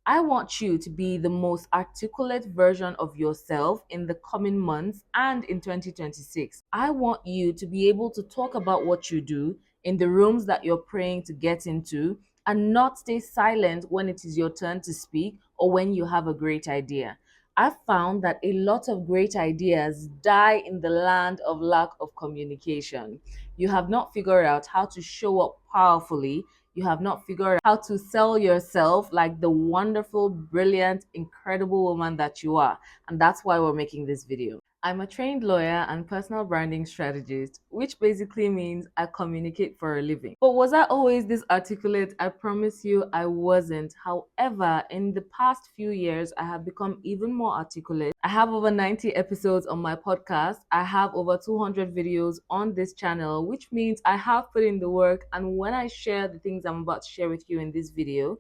I want you to be the most articulate version of yourself in the coming months and in 2026. I want you to be able to talk about what you do in the rooms that you're praying to get into and not stay silent when it is your turn to speak or when you have a great idea. I've found that a lot of great ideas die in the land of lack of communication. You have not figured out how to show up powerfully. You have not figured out how to sell yourself like the wonderful, brilliant, incredible woman that you are. And that's why we're making this video. I'm a trained lawyer and personal branding strategist, which basically means I communicate for a living. But was I always this articulate? I promise you I wasn't. However, in the past few years, I have become even more articulate. I have over 90 episodes on my podcast. I have over 200 videos on this channel, which means I have put in the work. And when I share the things I'm about to share with you in this video,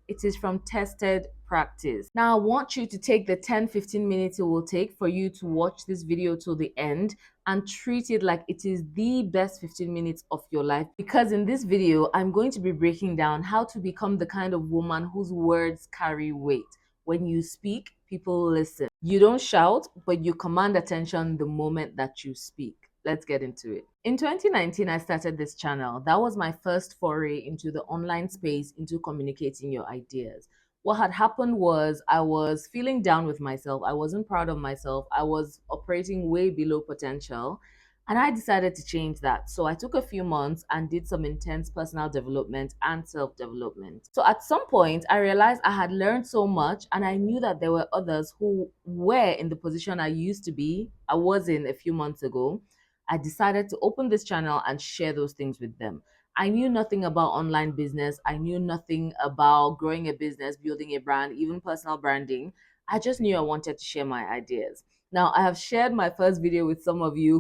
it is from tested practice. Now, I want you to take the 10-15 minutes it will take for you to watch this video till the end and treat it like it is the best 15 minutes of your life. Because in this video, I'm going to be breaking down how to become the kind of woman whose words carry weight. When you speak, people listen. You don't shout, but you command attention the moment that you speak. Let's get into it. In 2019, I started this channel. That was my first foray into the online space, into communicating your ideas. What had happened was I was feeling down with myself. I wasn't proud of myself. I was operating way below potential. And I decided to change that. So I took a few months and did some intense personal development and self-development. So at some point, I realized I had learned so much and I knew that there were others who were in the position I used to be, I was in a few months ago. I decided to open this channel and share those things with them. I knew nothing about online business. I knew nothing about growing a business, building a brand, even personal branding. I just knew I wanted to share my ideas. Now, I have shared my first video with some of you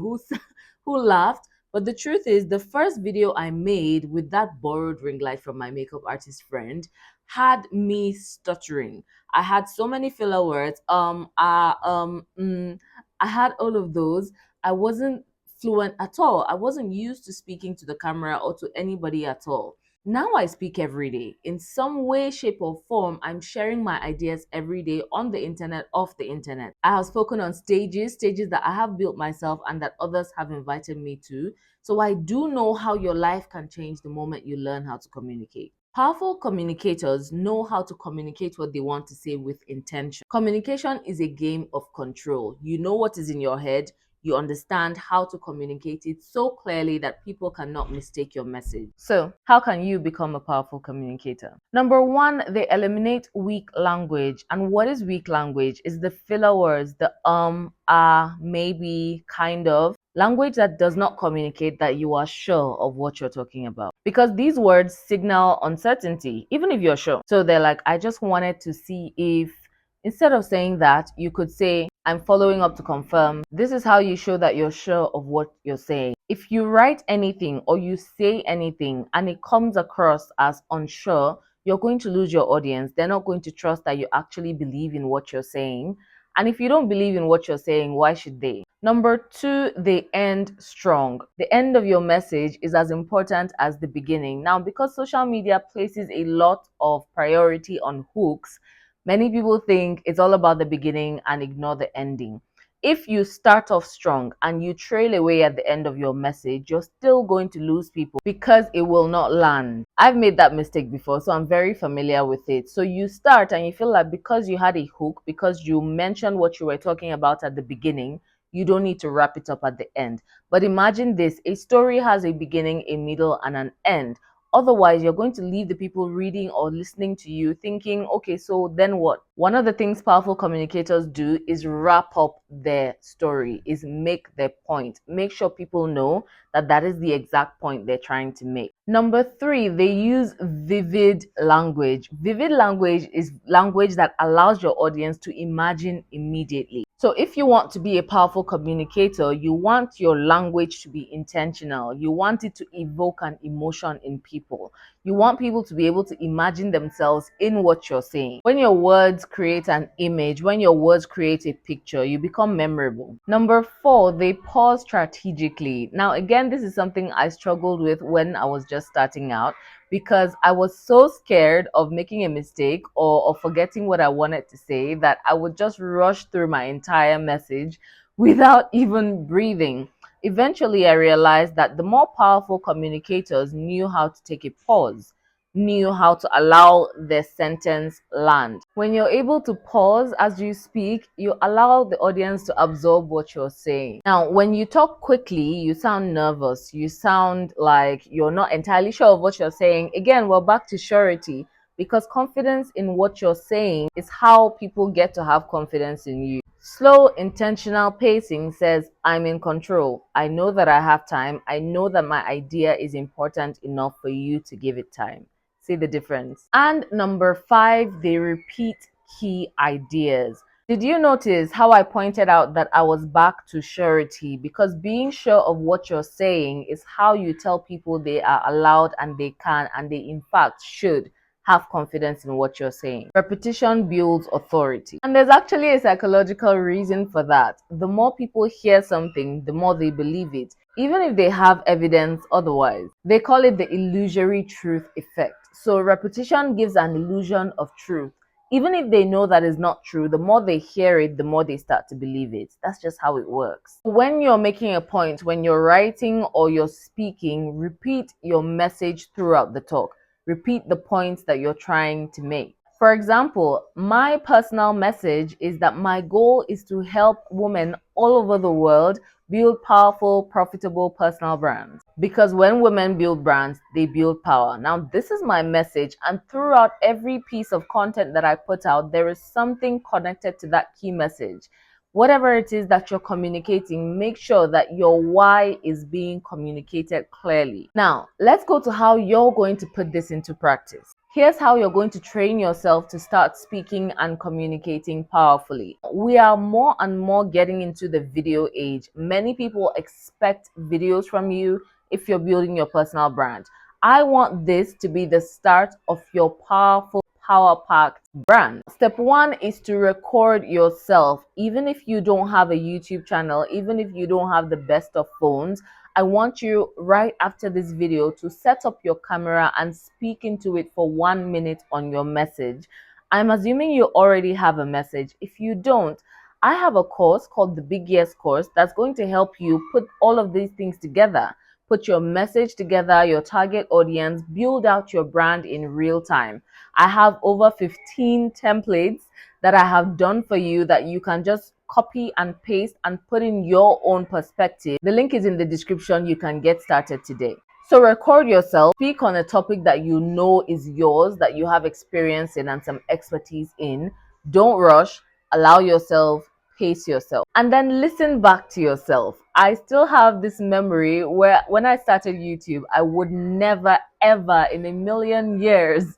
who laughed, but the truth is the first video I made with that borrowed ring light from my makeup artist friend had me stuttering. I had so many filler words. I had all of those. I wasn't fluent at all. I wasn't used to speaking to the camera or to anybody at all. Now I speak every day. In some way, shape, or form, I'm sharing my ideas every day on the internet, off the internet. I have spoken on stages that I have built myself and that others have invited me to. So I do know how your life can change the moment you learn how to communicate. Powerful communicators know how to communicate what they want to say with intention. Communication is a game of control. You know what is in your head. You understand how to communicate it so clearly that people cannot mistake your message. So, how can you become a powerful communicator? Number one, they eliminate weak language. And what is weak language? Is the filler words, the maybe, kind of. Language that does not communicate that you are sure of what you're talking about. Because these words signal uncertainty, even if you're sure. So they're like, I just wanted to see if, instead of saying that, you could say, I'm following up to confirm. This is how you show that you're sure of what you're saying. If you write anything or you say anything and it comes across as unsure, you're going to lose your audience. They're not going to trust that you actually believe in what you're saying. And if you don't believe in what you're saying, why should they? Number two, they end strong. The end of your message is as important as the beginning. Now, because social media places a lot of priority on hooks, many people think it's all about the beginning and ignore the ending. If you start off strong and you trail away at the end of your message, you're still going to lose people because it will not land. I've made that mistake before, so I'm very familiar with it. So you start and you feel like because you had a hook, because you mentioned what you were talking about at the beginning, you don't need to wrap it up at the end. But imagine this, a story has a beginning, a middle, and an end. Otherwise, you're going to leave the people reading or listening to you thinking, okay, so then what? One of the things powerful communicators do is wrap up their story, is make their point. Make sure people know that that is the exact point they're trying to make. Number three, they use vivid language. Vivid language is language that allows your audience to imagine immediately. So if you want to be a powerful communicator, you want your language to be intentional. You want it to evoke an emotion in people. You want people to be able to imagine themselves in what you're saying. When your words create an image, when your words create a picture, you become memorable. Number 4, they pause strategically. Now, again, this is something I struggled with when I was just starting out because I was so scared of making a mistake or of forgetting what I wanted to say that I would just rush through my entire message without even breathing. Eventually, I realized that the more powerful communicators knew how to take a pause, knew how to allow their sentence land. When you're able to pause as you speak, you allow the audience to absorb what you're saying. Now, when you talk quickly, you sound nervous. You sound like you're not entirely sure of what you're saying. Again, we're back to surety because confidence in what you're saying is how people get to have confidence in you. Slow, intentional pacing says, I'm in control. I know that I have time. I know that my idea is important enough for you to give it time. See the difference? And number 5, they repeat key ideas. Did you notice how I pointed out that I was back to surety? Because being sure of what you're saying is how you tell people they are allowed and they can and they in fact should have confidence in what you're saying. Repetition builds authority. And there's actually a psychological reason for that. The more people hear something, the more they believe it, even if they have evidence otherwise. They call it the illusory truth effect. So repetition gives an illusion of truth. Even if they know that is not true, the more they hear it, the more they start to believe it. That's just how it works. When you're making a point, when you're writing or you're speaking, repeat your message throughout the talk. Repeat the points that you're trying to make. For example, my personal message is that my goal is to help women all over the world build powerful, profitable personal brands. Because when women build brands, they build power. Now, this is my message, and throughout every piece of content that I put out, there is something connected to that key message. Whatever it is that you're communicating, make sure that your why is being communicated clearly. Now, let's go to how you're going to put this into practice. Here's how you're going to train yourself to start speaking and communicating powerfully. We are more and more getting into the video age. Many people expect videos from you if you're building your personal brand. I want this to be the start of your powerful, power-packed brand. Step 1 is to record yourself. Even if you don't have a YouTube channel, even if you don't have the best of phones, I want you right after this video to set up your camera and speak into it for 1 minute on your message. I'm assuming you already have a message. If you don't, I have a course called the Big Yes course that's going to help you put all of these things together. Put your message together, your target audience, build out your brand in real time. I have over 15 templates that I have done for you that you can just copy and paste and put in your own perspective. The link is in the description. You can get started today. So record yourself, speak on a topic that you know is yours, that you have experience in and some expertise in. Don't rush, allow yourself, pace yourself, and then listen back to yourself. I still have this memory where when I started YouTube, I would never ever in a million years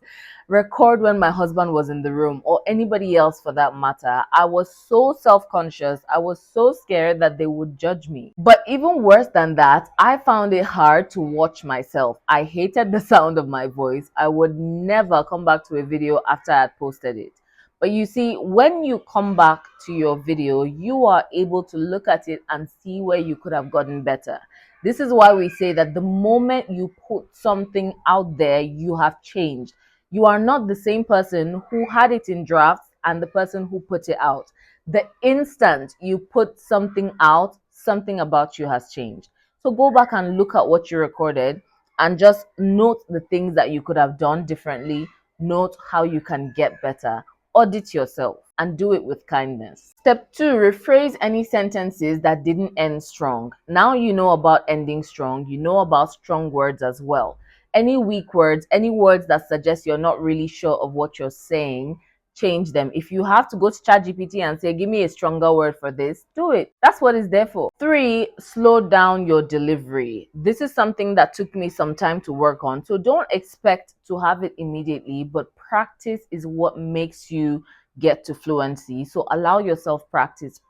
record when my husband was in the room or anybody else for that matter. I was so self-conscious. I was so scared that they would judge me. But even worse than that, I found it hard to watch myself. I hated the sound of my voice. I would never come back to a video after I had posted it. But you see, when you come back to your video, you are able to look at it and see where you could have gotten better. This is why we say that the moment you put something out there, you have changed. You are not the same person who had it in drafts and the person who put it out. The instant you put something out, something about you has changed. So go back and look at what you recorded and just note the things that you could have done differently. Note how you can get better. Audit yourself and do it with kindness. Step 2, rephrase any sentences that didn't end strong. Now you know about ending strong. You know about strong words as well. Any weak words, any words that suggest you're not really sure of what you're saying, change them. If you have to go to ChatGPT and say, give me a stronger word for this, do it. That's what it's there for. 3, slow down your delivery. This is something that took me some time to work on. So don't expect to have it immediately, but practice is what makes you get to fluency. So allow yourself practice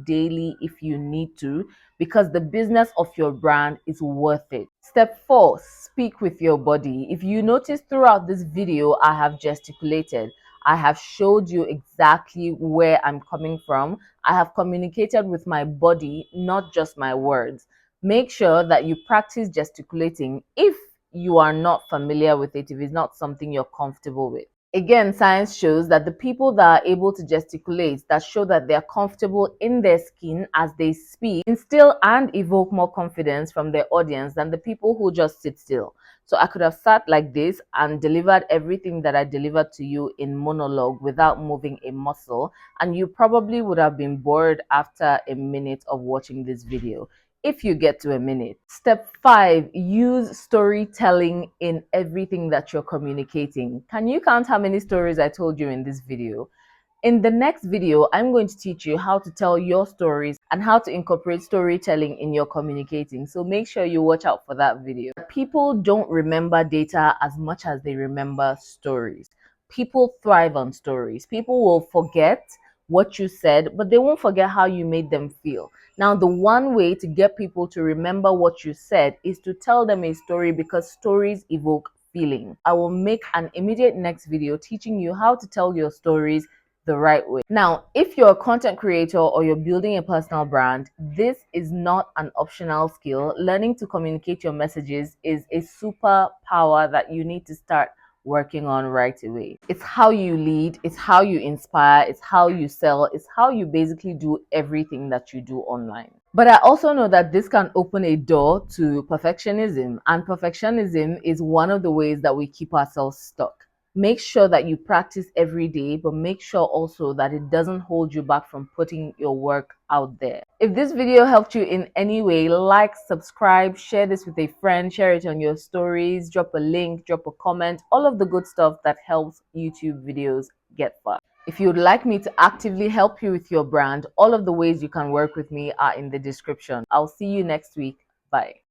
daily if you need to, because the business of your brand is worth it. Step 4, speak with your body. If you notice throughout this video, I have gesticulated. I have showed you exactly where I'm coming from. I have communicated with my body, not just my words. Make sure that you practice gesticulating if you are not familiar with it, if it's not something you're comfortable with. Again, science shows that the people that are able to gesticulate, that show that they are comfortable in their skin as they speak, instill and evoke more confidence from their audience than the people who just sit still. So I could have sat like this and delivered everything that I delivered to you in monologue without moving a muscle, and you probably would have been bored after a minute of watching this video, if you get to a minute. Step 5, use storytelling in everything that you're communicating. Can you count how many stories I told you in this video? In the next video, I'm going to teach you how to tell your stories and how to incorporate storytelling in your communicating. So make sure you watch out for that video. People don't remember data as much as they remember stories. People thrive on stories. People will forget what you said, but they won't forget how you made them feel. Now, the one way to get people to remember what you said is to tell them a story, because stories evoke feeling. I will make an immediate next video teaching you how to tell your stories the right way. Now, if you're a content creator or you're building a personal brand, this is not an optional skill. Learning to communicate your messages is a superpower that you need to start working on right away. It's how you lead, it's how you inspire, it's how you sell, it's how you basically do everything that you do online. But I also know that this can open a door to perfectionism, and perfectionism is one of the ways that we keep ourselves stuck. Make sure that you practice every day, but make sure also that it doesn't hold you back from putting your work out there. If this video helped you in any way, like, subscribe, share this with a friend, share it on your stories, drop a link, drop a comment, all of the good stuff that helps YouTube videos get far. If you would like me to actively help you with your brand, all of the ways you can work with me are in the description. I'll see you next week. Bye.